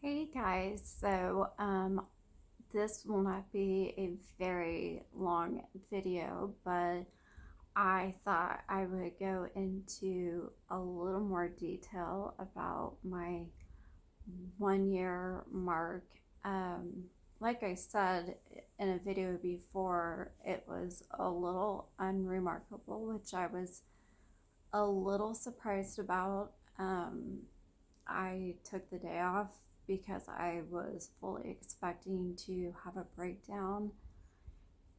Hey guys, this will not be a very long video, but I thought I would go into a little more detail about my 1 year mark. Um, like I said in a video before, it was a little unremarkable, which I was a little surprised about. I took the day off because I was fully expecting to have a breakdown,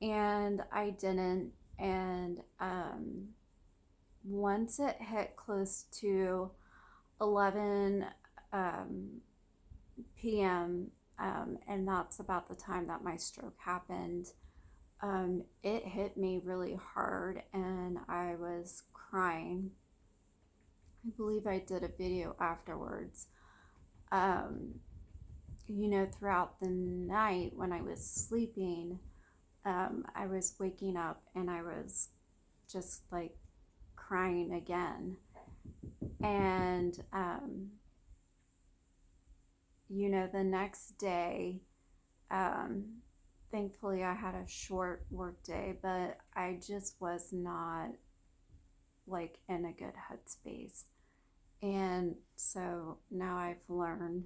and I didn't. And once it hit close to 11 p.m., and that's about the time that my stroke happened, it hit me really hard and I was crying. I believe I did a video afterwards. Um, throughout the night when I was sleeping, I was waking up and I was just like crying again. And, the next day, um, thankfully I had a short work day, but I just was not like in a good headspace. And so now I've learned,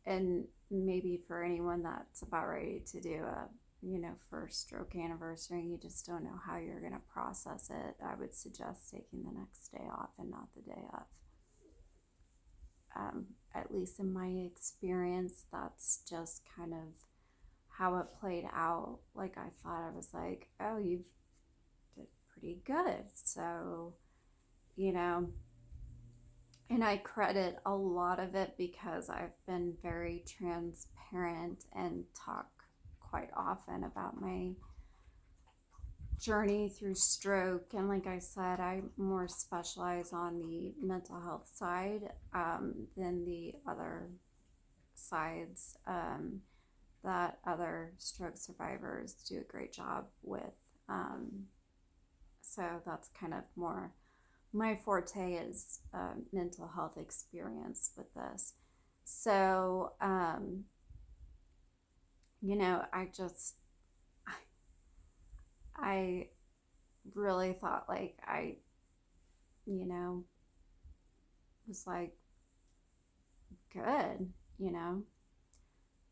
and maybe for anyone that's about ready to do a first stroke anniversary, you just don't know how you're going to process it, I would suggest taking the next day off and not the day of. At least in my experience, that's just kind of how it played out. Like, I thought, I was like, oh, you've did pretty good, so you know and I credit a lot of it because I've been very transparent and talk quite often about my journey through stroke. And like I said, I more specialize on the mental health side than the other sides that other stroke survivors do a great job with. So that's kind of more my forte is mental health experience with this. So, I just, I really thought like you know, was like good, you know.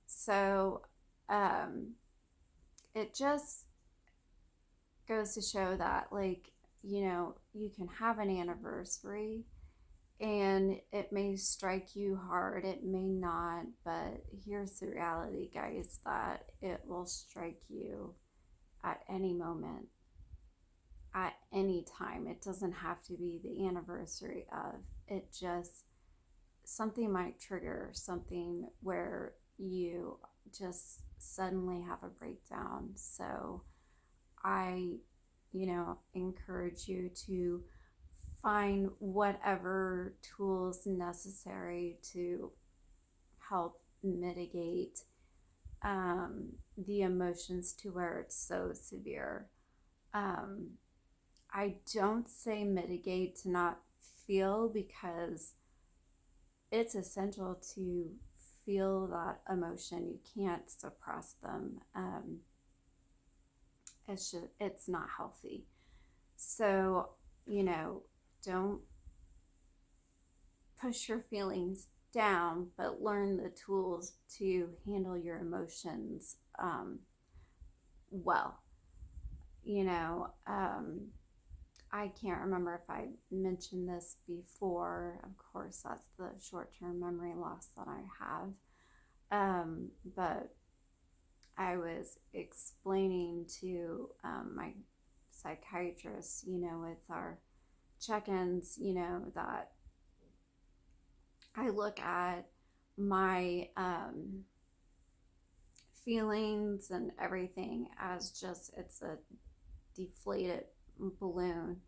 So, um, it just goes to show that, like, you can have an anniversary and it may strike you hard, it may not, but here's the reality, guys, that it will strike you at any moment, at any time. It doesn't have to be the anniversary of it, just something might trigger something where you just suddenly have a breakdown. So I, encourage you to find whatever tools necessary to help mitigate the emotions to where it's so severe. Um, I don't say mitigate to not feel, because it's essential to feel that emotion. You can't suppress them. It's not healthy. So, don't push your feelings down, but learn the tools to handle your emotions well. You know, I can't remember if I mentioned this before. Of course, that's the short term memory loss that I have. But I was explaining to my psychiatrist, with our check ins, that I look at my feelings and everything as just it's a deflated balloon.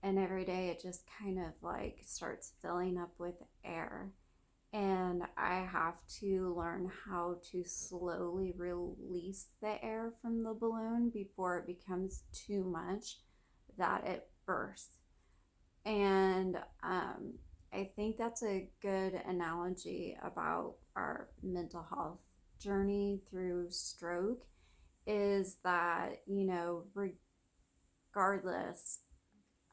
And every day it just kind of like starts filling up with air. And I have to learn how to slowly release the air from the balloon before it becomes too much that it bursts. And I think that's a good analogy about our mental health journey through stroke, is that, regardless,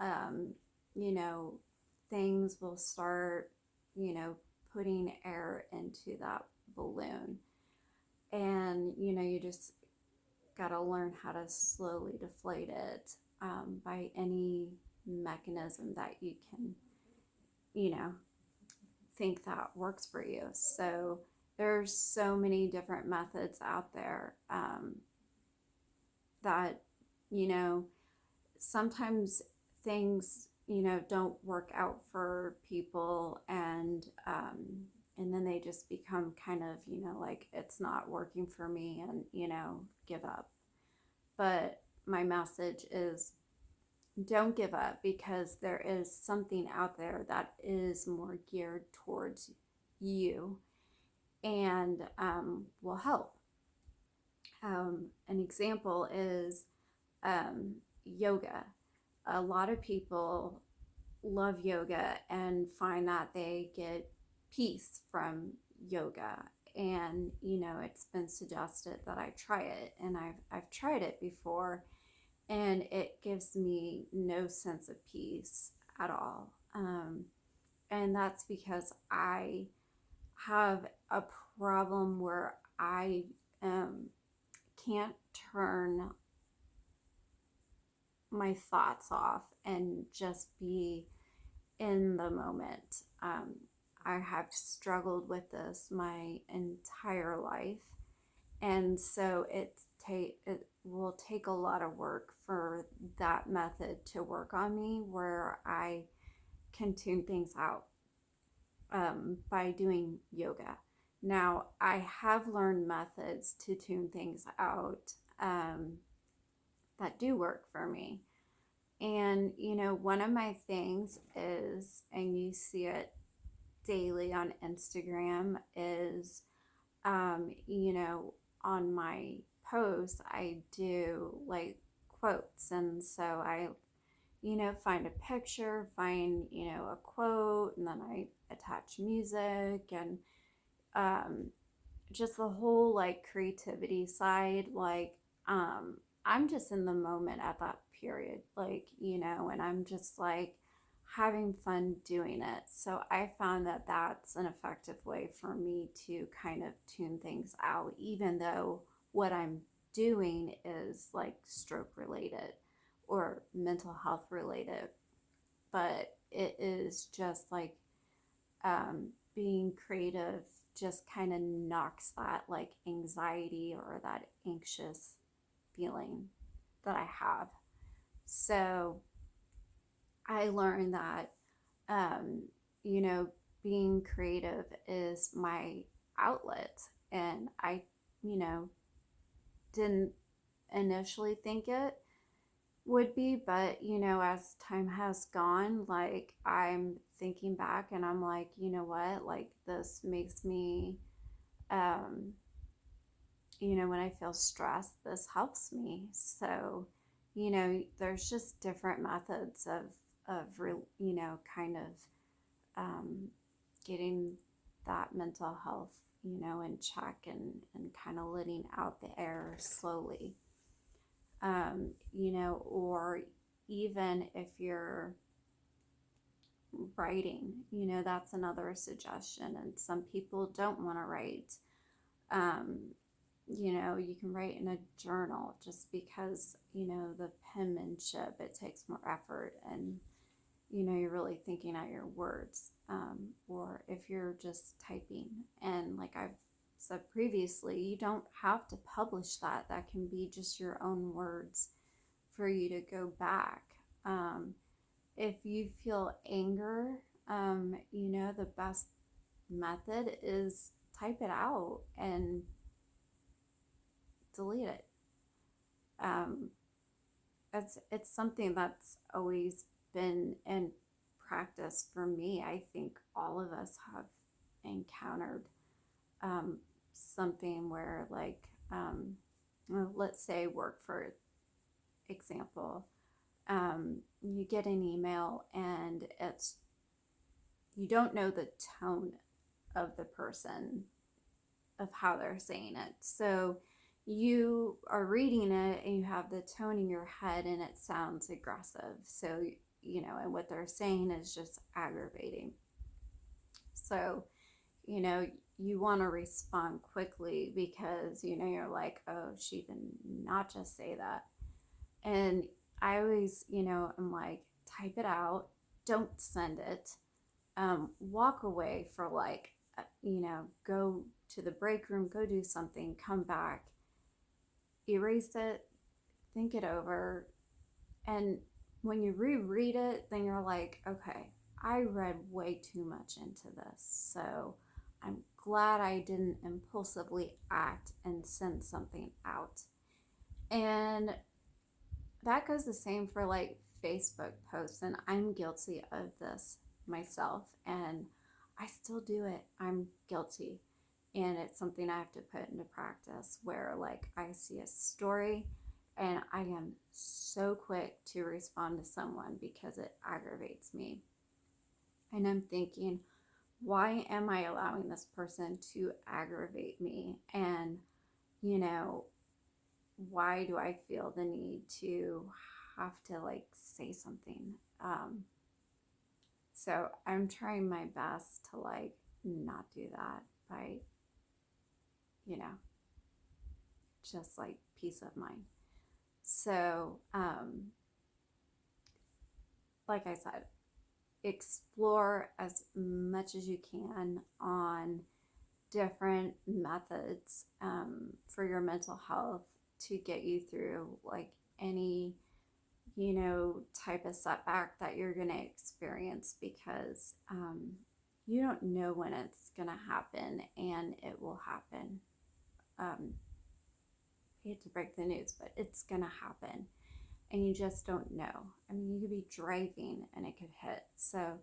um, you know, things will start, you know, putting air into that balloon. And, you just got to learn how to slowly deflate it, by any mechanism that you can, you know, think that works for you. So there's so many different methods out there, that, you know, sometimes things, don't work out for people, and then they just become kind of, like, it's not working for me, and, give up. But my message is, don't give up, because there is something out there that is more geared towards you, and, will help. An example is, yoga. A lot of people love yoga and find that they get peace from yoga. And, it's been suggested that I try it, and I've tried it before, and it gives me no sense of peace at all. And that's because I have a problem where I, can't turn my thoughts off and just be in the moment. I have struggled with this my entire life, and so it will take a lot of work for that method to work on me, where I can tune things out, by doing yoga. Now, I have learned methods to tune things out, that do work for me. And, one of my things is, and you see it daily on Instagram, is, on my posts, I do like quotes. And so I, find a picture, find, a quote, and then I attach music, and, just the whole like creativity side. Like, I'm just in the moment at that period, like, and I'm just like having fun doing it. So I found that that's an effective way for me to kind of tune things out, even though what I'm doing is like stroke related or mental health related. But it is just like, being creative just kind of knocks that like anxiety or that anxious feeling that I have. So I learned that, um, you know, being creative is my outlet. And I, you know, didn't initially think it would be, but, as time has gone, like, I'm thinking back and I'm like, you know what, like, this makes me, um, when I feel stressed, this helps me. So, there's just different methods of kind of, um, getting that mental health, in check, and kind of letting out the air slowly. Or even if you're writing, that's another suggestion. And some people don't want to write. Um, you can write in a journal, just because, the penmanship, it takes more effort, and, you're really thinking out your words. Or if you're just typing, and like I've said previously, you don't have to publish that. That can be just your own words for you to go back. If you feel anger, the best method is type it out and delete it. Um, it's something that's always been in practice for me. I think all of us have encountered, something where, like, well, let's say work, for example. You get an email and it's, you don't know the tone of the person, of how they're saying it. So you are reading it and you have the tone in your head and it sounds aggressive. So, and what they're saying is just aggravating. So, you know, you want to respond quickly because, you're like, oh, she did not just say that. And I always, I'm like, type it out, don't send it, walk away for like, go to the break room, go do something, come back, erase it, think it over. And when you reread it, then you're like, okay, I read way too much into this. So I'm glad I didn't impulsively act and send something out. And that goes the same for like Facebook posts. And I'm guilty of this myself. And I still do it. I'm guilty. And it's something I have to put into practice where like I see a story and I am so quick to respond to someone because it aggravates me. And I'm thinking, why am I allowing this person to aggravate me? And, why do I feel the need to have to like say something? So I'm trying my best to like not do that by, just like peace of mind. So, like I said, explore as much as you can on different methods for your mental health to get you through like any, type of setback that you're going to experience because you don't know when it's going to happen and it will happen. I hate to break the news, but it's going to happen. And you just don't know. I mean, you could be driving and it could hit. So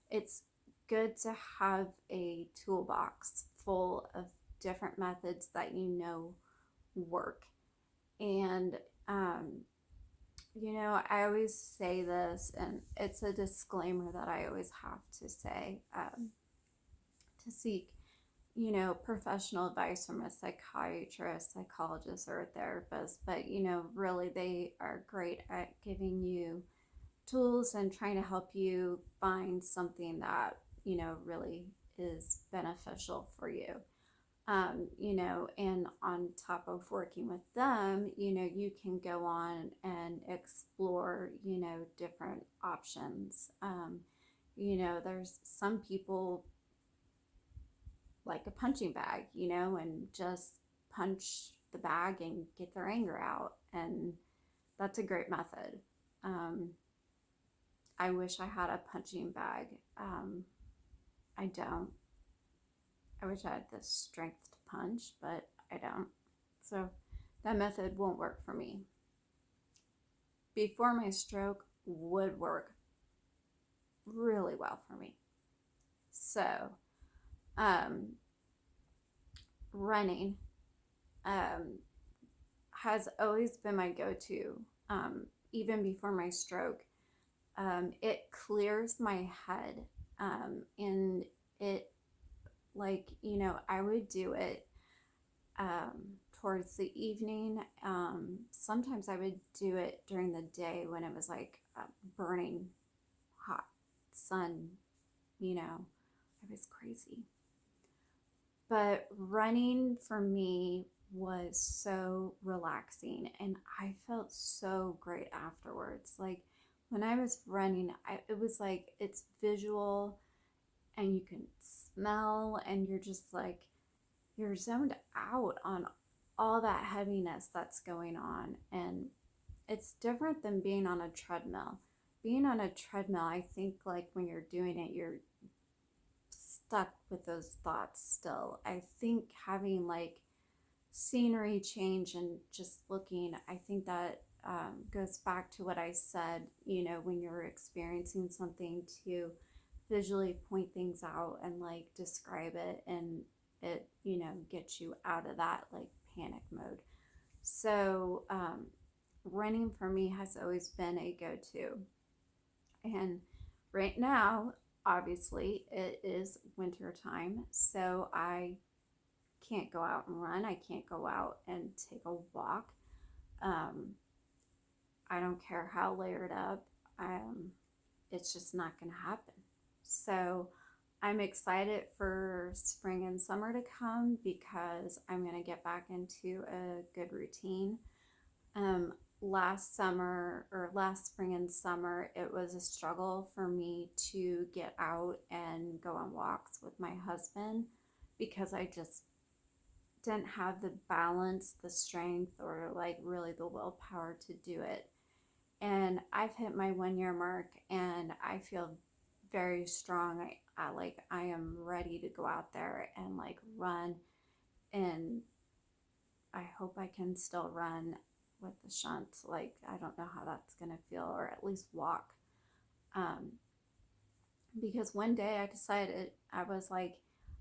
it's good to have a toolbox full of different methods that work. And, I always say this, and it's a disclaimer that I always have to say, to seek, professional advice from a psychiatrist, psychologist, or a therapist. But, really they are great at giving you tools and trying to help you find something that, really is beneficial for you. And on top of working with them, you can go on and explore, different options. There's some people like a punching bag, and just punch the bag and get their anger out. And that's a great method. I wish I had a punching bag. I don't. I wish I had the strength to punch, but I don't. So that method won't work for me. Before my stroke would work really well for me. So, running has always been my go-to, even before my stroke. It clears my head, and it, like, I would do it towards the evening. Sometimes I would do it during the day when it was like burning hot sun, it was crazy. But running for me was so relaxing and I felt so great afterwards. Like when I was running, it was like it's visual and you can smell and you're just like, you're zoned out on all that heaviness that's going on. And it's different than being on a treadmill. Being on a treadmill, I think like when you're doing it, you're stuck with those thoughts still. I think having like scenery change and just looking, I think that goes back to what I said, when you're experiencing something, to visually point things out and like describe it, and it, gets you out of that like panic mode. So running for me has always been a go-to. And right now, obviously it is winter time, so I can't go out and run. I can't go out and take a walk. Um, I don't care how layered up. It's just not going to happen. So I'm excited for spring and summer to come because I'm going to get back into a good routine. Um, Last summer or last spring and summer, it was a struggle for me to get out and go on walks with my husband because I just didn't have the balance, the strength, or like really the willpower to do it. And I've hit my 1 year mark and I feel very strong. I am ready to go out there and like run, and I hope I can still run with the shunts. Like I don't know how that's gonna feel, or at least walk. Um, because one day I decided I was like,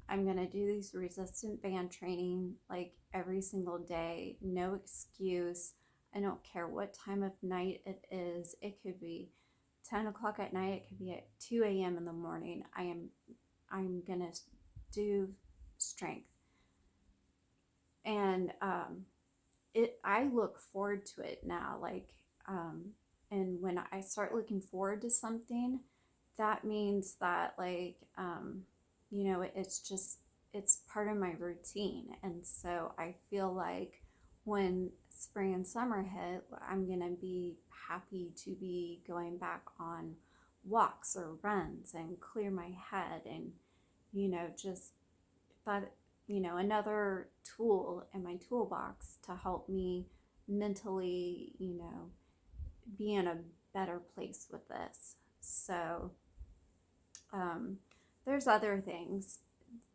I'm gonna do these resistant band training like every single day, no excuse. I don't care what time of night it is. It could be 10 o'clock at night. It could be at 2 a.m. in the morning. I'm gonna do strength, and I look forward to it now. And when I start looking forward to something, that means that it's just it's part of my routine. And so I feel like when spring and summer hit, I'm gonna be happy to be going back on walks or runs and clear my head, and just that, another tool in my toolbox to help me mentally, be in a better place with this. So um, there's other things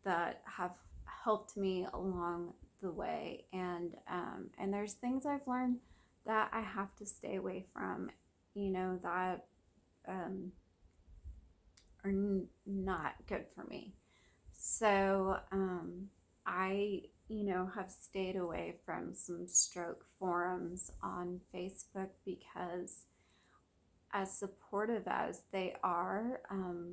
that have helped me along the way, and there's things I've learned that I have to stay away from, that are not good for me. So I, have stayed away from some stroke forums on Facebook because, as supportive as they are,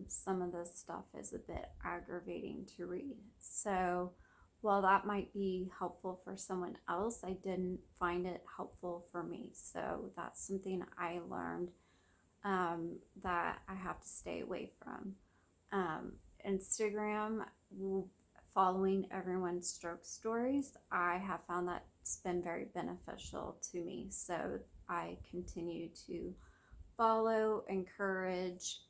some of the stuff is a bit aggravating to read. So while that might be helpful for someone else, I didn't find it helpful for me. So that's something I learned, that I have to stay away from. Um, Instagram, following everyone's stroke stories, I have found that's been very beneficial to me. So I continue to follow, encourage.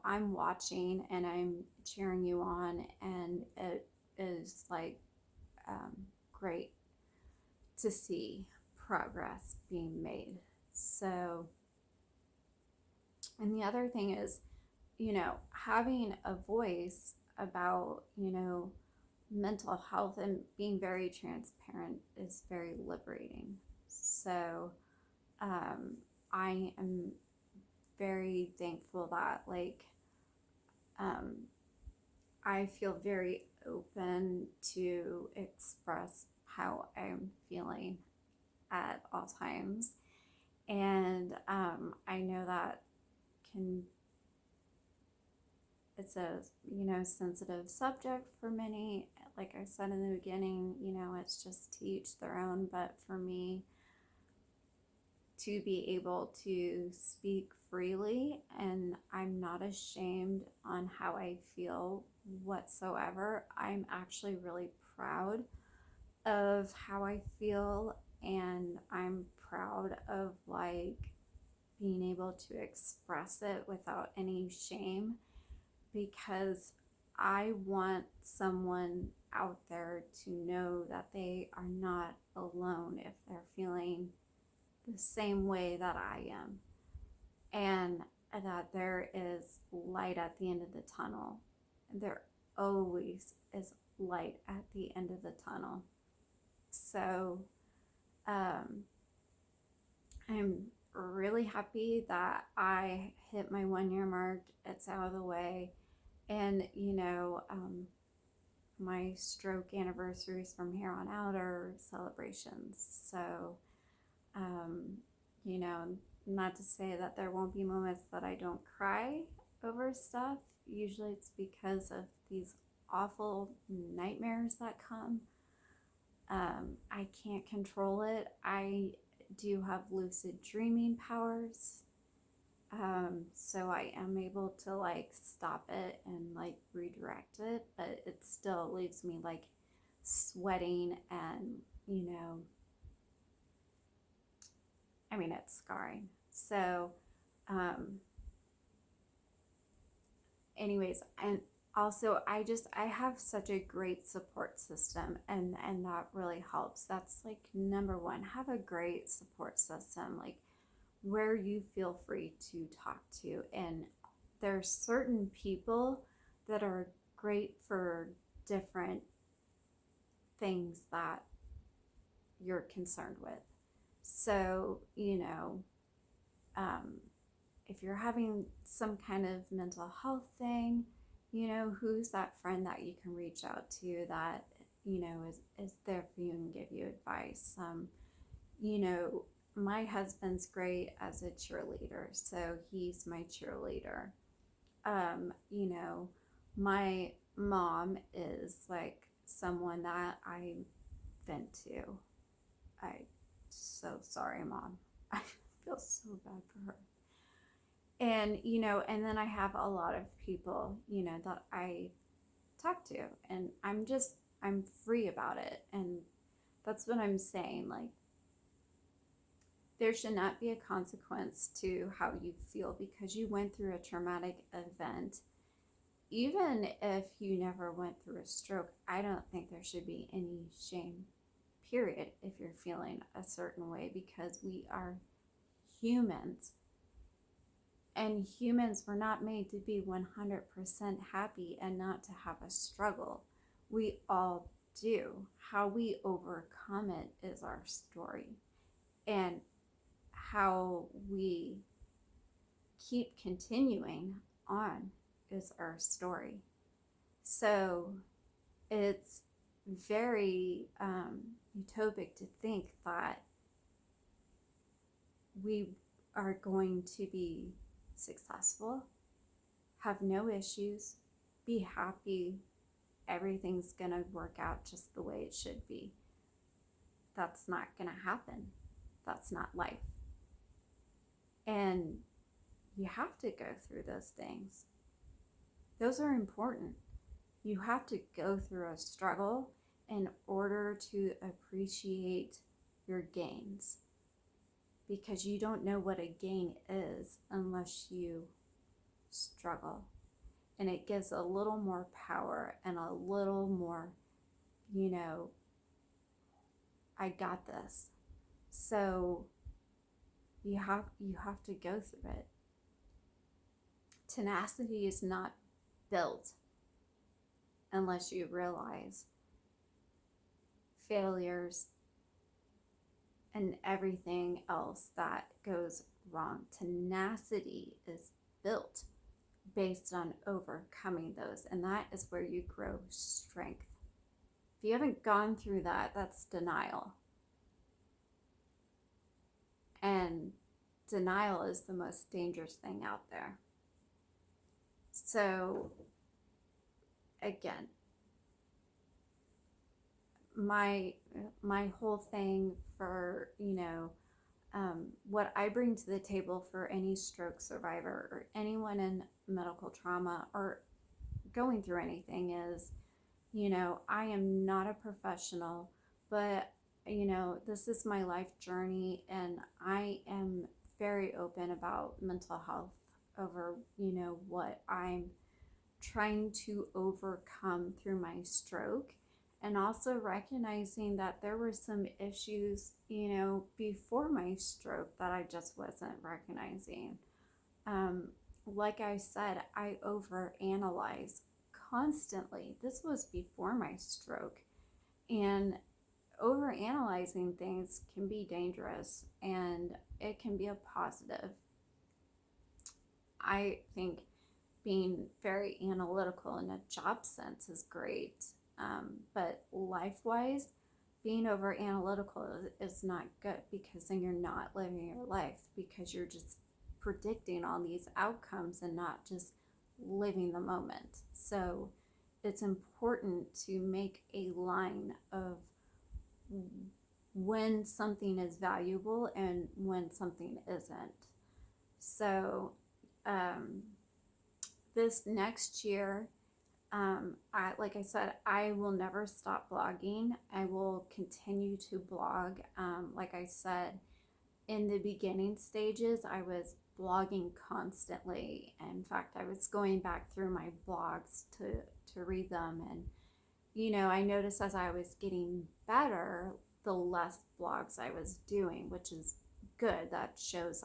I'm watching and I'm cheering you on, and it is like great to see progress being made. So, and the other thing is, having a voice about, mental health and being very transparent is very liberating. So, I am very thankful that, um, I feel very open to express how I'm feeling at all times. And I know that can it's a sensitive subject for many. Like I said in the beginning, it's just to each their own. But for me, to be able to speak freely, and I'm not ashamed on how I feel whatsoever. I'm actually really proud of how I feel, and I'm proud of being able to express it without any shame, because I want someone out there to know that they are not alone if they're feeling the same way that I am, and that there is light at the end of the tunnel. There always is light at the end of the tunnel. So I'm really happy that I hit my 1 year mark. It's out of the way. And, my stroke anniversaries from here on out are celebrations. So, you know, not to say that there won't be moments that I don't cry over stuff. Usually it's because of these awful nightmares that come. I can't control it. I do have lucid dreaming powers. So I am able to like stop it and like redirect it, but it still leaves me like sweating and, I mean, it's scarring. So, um, anyways, and also I have such a great support system, and that really helps. That's like number one. Have a great support system, like where you feel free to talk to. And there's certain people that are great for different things that you're concerned with. So, um, if you're having some kind of mental health thing, who's that friend that you can reach out to that, is there for you and give you advice? You know, my husband's great as a cheerleader, so he's my cheerleader. You know, my mom is like someone that I vent to. I so sorry, mom. I feel so bad for her. And and then I have a lot of people, that I talk to, and I'm free about it. And that's what I'm saying. Like, there should not be a consequence to how you feel because you went through a traumatic event. Even if you never went through a stroke, I don't think there should be any shame, period, if you're feeling a certain way, because we are humans. And humans were not made to be 100% happy and not to have a struggle. We all do. How we overcome it is our story. And how we keep continuing on is our story. So it's very utopic to think that we are going to be successful, have no issues, be happy, everything's gonna work out just the way it should be. That's not gonna happen. That's not life. And you have to go through those things. Those are important. You have to go through a struggle in order to appreciate your gains, because you don't know what a gain is unless you struggle. And it gives a little more power and a little more, I got this. So you have to go through it. Tenacity is not built unless you realize failures and everything else that goes wrong. Tenacity is built based on overcoming those, and that is where you grow strength. If you haven't gone through that, that's denial. And denial is the most dangerous thing out there. So again, my whole thing for what I bring to the table for any stroke survivor or anyone in medical trauma or going through anything is, I am not a professional, but this is my life journey, and I am very open about mental health over what I'm trying to overcome through my stroke, and also recognizing that there were some issues before my stroke that I just wasn't recognizing. Like I said, I overanalyze constantly. This was before my stroke, and overanalyzing things can be dangerous, and it can be a positive. I think being very analytical in a job sense is great, but life-wise, being over analytical is not good, because then you're not living your life, because you're just predicting all these outcomes and not just living the moment. So it's important to make a line of when something is valuable and when something isn't. So this next year, like I said, I will never stop blogging. I will continue to blog. Like I said, in the beginning stages, I was blogging constantly. In fact, I was going back through my blogs to read them. And, I noticed as I was getting better, the less blogs I was doing, which is good. That shows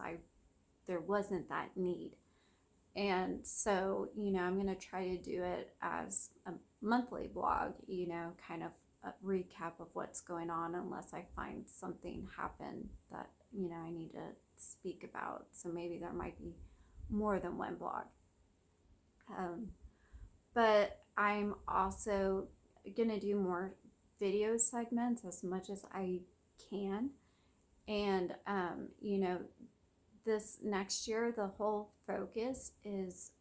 there wasn't that need. And so, I'm going to try to do it as a monthly blog, kind of a recap of what's going on, unless I find something happen that, I need to speak about. So maybe there might be more than one blog. But I'm also going to do more video segments as much as I can. And, this next year, the whole focus is,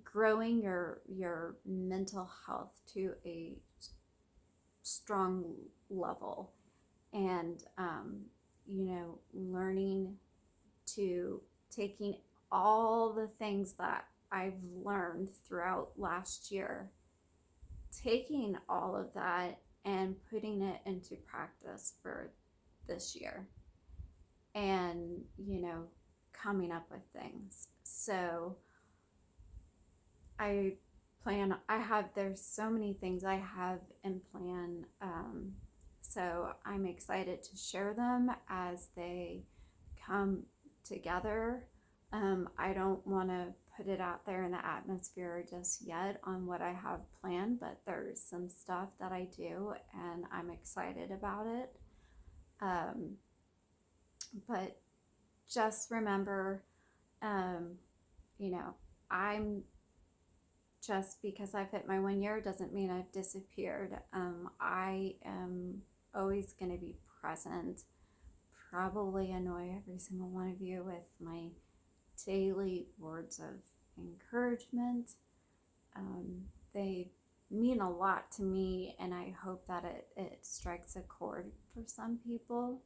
growing your mental health to a strong level, and, learning to taking all the things that I've learned throughout last year, taking all of that and putting it into practice for this year, and coming up with things. So there's so many things I have in plan, so I'm excited to share them as they come together. I don't want to put it out there in the atmosphere just yet on what I have planned, but there's some stuff that I do and I'm excited about it. But just remember, I'm just because I've hit my 1 year doesn't mean I've disappeared. I am always going to be present, probably annoy every single one of you with my daily words of encouragement. They mean a lot to me, and I hope that it strikes a chord for some people.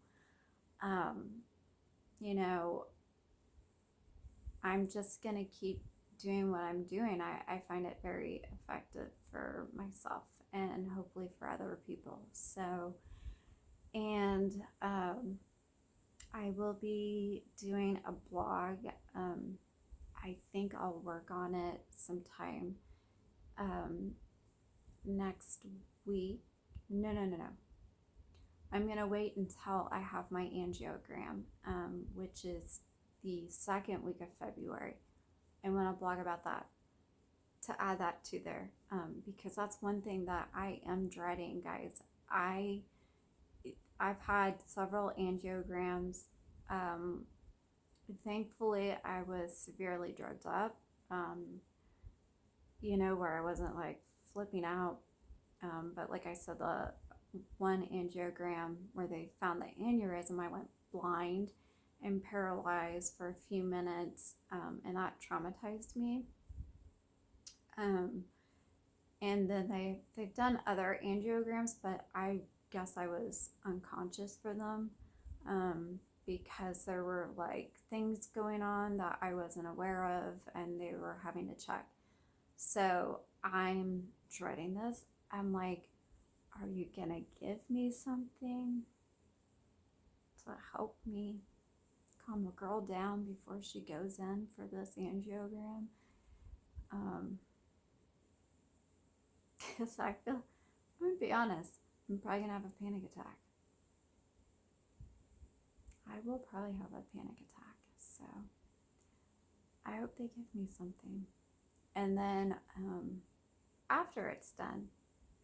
I'm just gonna keep doing what I'm doing. I find it very effective for myself and hopefully for other people. So, and I will be doing a blog. I think I'll work on it sometime next week. No. I'm going to wait until I have my angiogram, which is the second week of February. And when I blog about that, to add that to there, because that's one thing that I am dreading, guys. I've had several angiograms. Thankfully, I was severely drugged up, where I wasn't like flipping out. But like I said, the one angiogram where they found the aneurysm, I went blind and paralyzed for a few minutes, and that traumatized me. And then they've done other angiograms, but I guess I was unconscious for them, because there were like things going on that I wasn't aware of, and they were having to check. So I'm dreading this. I'm like, are you gonna give me something to help me calm a girl down before she goes in for this angiogram? Because I'm gonna be honest, I'm probably gonna have a panic attack. I will probably have a panic attack. So I hope they give me something. And then after it's done,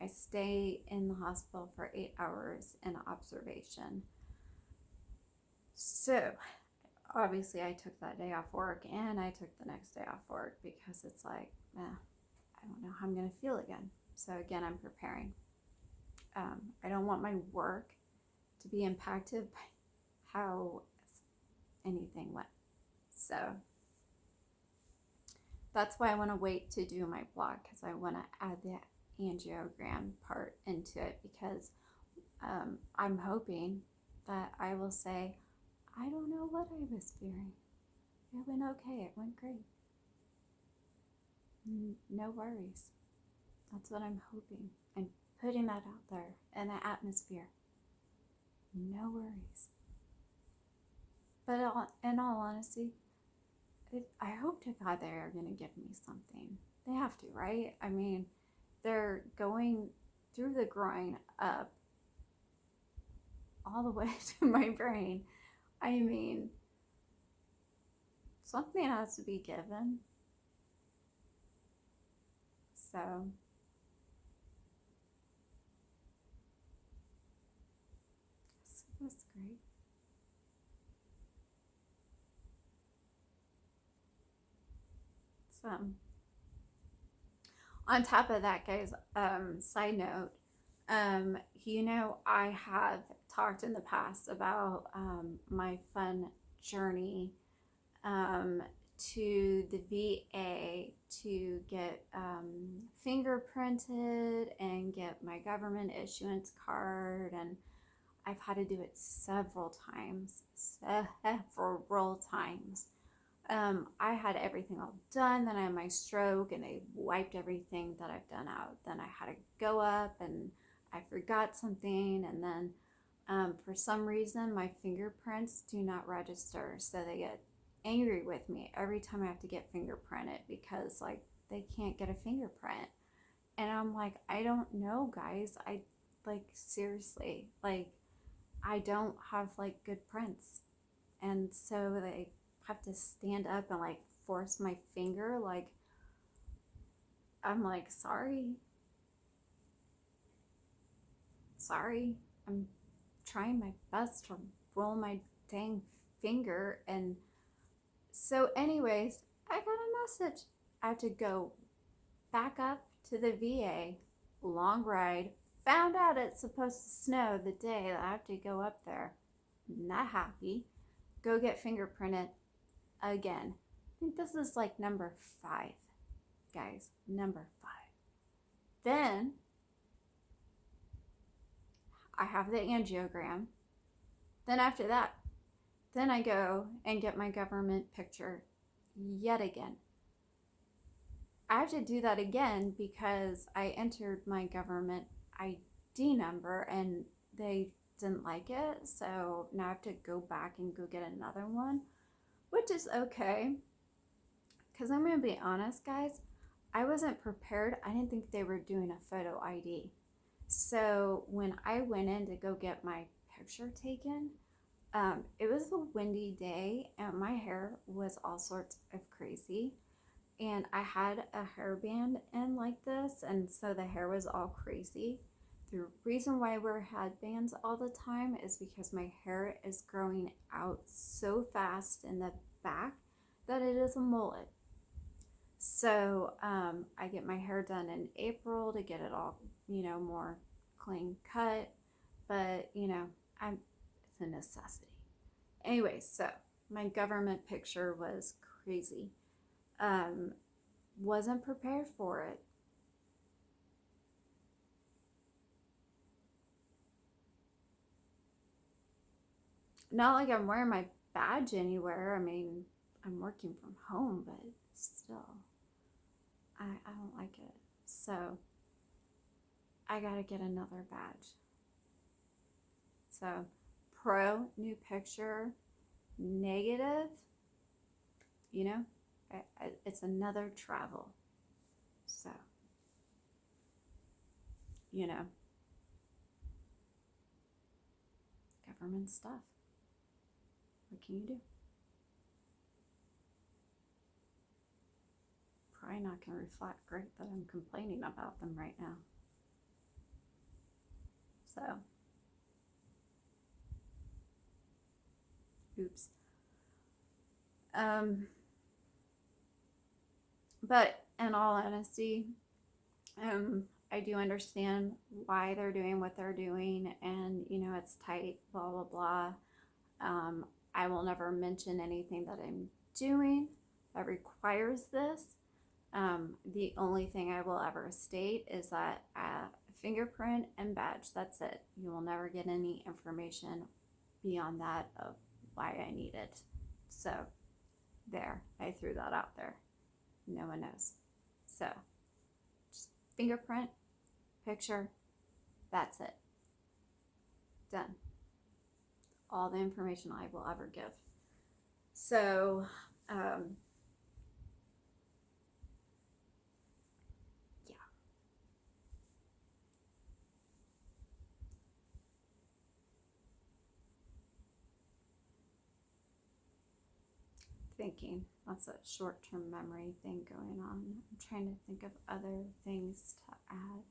I stay in the hospital for 8 hours in observation. So obviously I took that day off work, and I took the next day off work because it's like, I don't know how I'm going to feel again. So again, I'm preparing. I don't want my work to be impacted by how anything went. So that's why I want to wait to do my blog, because I want to add the angiogram part into it, because I'm hoping that I will say, I don't know what I was fearing. It went okay. It went great. No worries. That's what I'm hoping. I'm putting that out there in the atmosphere. No worries. But in all honesty, I hope to God they are going to give me something. They have to, right? I mean, they're going through the groin up all the way to my brain. I mean, something has to be given. So that's great. So on top of that, guys, side note, I have talked in the past about my fun journey to the VA to get fingerprinted and get my government issuance card, and I've had to do it several times. I had everything all done, then I had my stroke, and they wiped everything that I've done out. Then I had to go up, and I forgot something, and then for some reason my fingerprints do not register, so they get angry with me every time I have to get fingerprinted, because like they can't get a fingerprint. And I'm like, I don't know, guys. I like, seriously, like, I don't have like good prints. And so they have to stand up and like force my finger. Like, I'm like, sorry. I'm trying my best to roll my dang finger. And so, anyways, I got a message. I have to go back up to the VA, long ride. Found out it's supposed to snow the day that I have to go up there. Not happy. Go get fingerprinted again. I think this is like number 5, guys. Number 5. Then I have the angiogram. Then after that, then I go and get my government picture yet again. I have to do that again because I entered my government ID number and they didn't like it. So now I have to go back and go get another one, which is okay. Because I'm going to be honest, guys, I wasn't prepared. I didn't think they were doing a photo ID. So when I went in to go get my picture taken, it was a windy day and my hair was all sorts of crazy. And I had a hairband in like this, and so the hair was all crazy. The reason why I wear headbands all the time is because my hair is growing out so fast in the back that it is a mullet. So I get my hair done in April to get it all, more clean cut. But, it's a necessity. Anyway, so my government picture was crazy. Wasn't prepared for it. Not like I'm wearing my badge anywhere. I mean, I'm working from home, but still, I don't like it. So I gotta get another badge. So pro, new picture, negative, it's another travel. So, government stuff. What can you do? Probably not going to reflect great that I'm complaining about them right now. So, oops. But in all honesty, I do understand why they're doing what they're doing, and it's tight, blah blah blah. Um, I will never mention anything that I'm doing that requires this. The only thing I will ever state is that fingerprint and badge, that's it. You will never get any information beyond that of why I need it. So, there, I threw that out there. No one knows. So, just fingerprint, picture, that's it. Done. All the information I will ever give. So, yeah. Thinking. That's a short term memory thing going on. I'm trying to think of other things to add.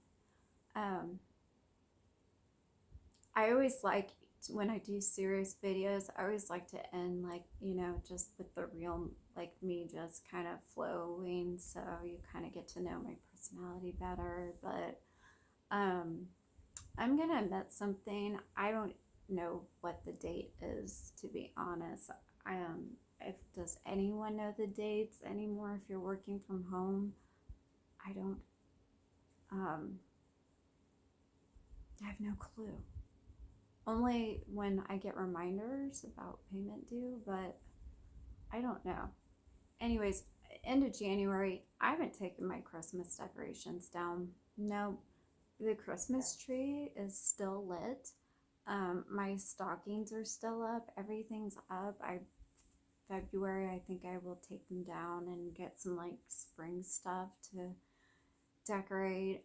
I always like when I do serious videos, I always like to end like, just with the real, like me just kind of flowing, so you kind of get to know my personality better. But I'm gonna admit something. I don't know what the date is, to be honest. If does anyone know the dates anymore? If you're working from home, I don't. Um, I have no clue. Only when I get reminders about payment due, but I don't know. Anyways, end of January, I haven't taken my Christmas decorations down. No, the Christmas tree is still lit. My stockings are still up. Everything's up. February, I think I will take them down and get some like spring stuff to decorate.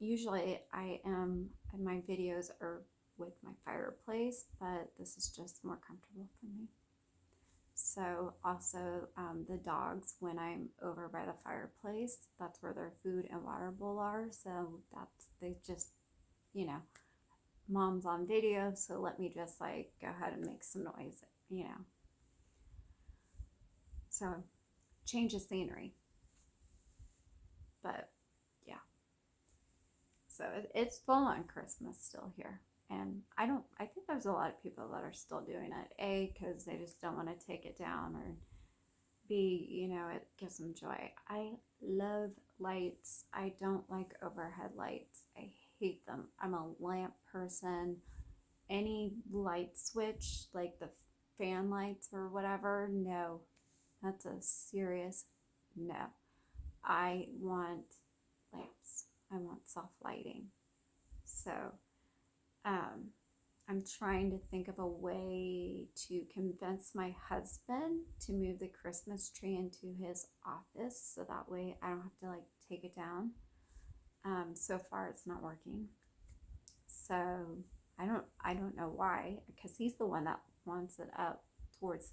Usually I am, my videos are with my fireplace, but this is just more comfortable for me. So also the dogs, when I'm over by the fireplace, that's where their food and water bowl are. So they just, you know, mom's on video, so let me just like go ahead and make some noise. So change of scenery. But yeah, so it's full on Christmas still here. And I think there's a lot of people that are still doing it. A, because they just don't want to take it down, or B, it gives them joy. I love lights. I don't like overhead lights. I hate them. I'm a lamp person. Any light switch, like the fan lights or whatever, no. That's a serious no. I want lamps. I want soft lighting. So, I'm trying to think of a way to convince my husband to move the Christmas tree into his office, so that way I don't have to like take it down. So far it's not working. So I don't know why, because he's the one that wants it up towards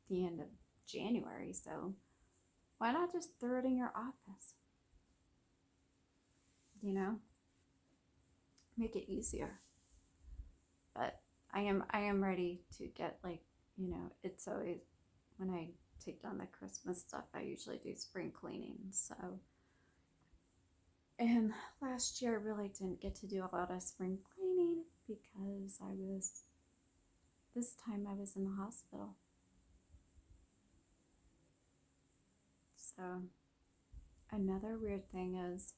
the end of January. So why not just throw it in your office? Make it easier. But I am ready to get like, it's always when I take down the Christmas stuff, I usually do spring cleaning. So, and last year I really didn't get to do a lot of spring cleaning because this time I was in the hospital. So another weird thing is,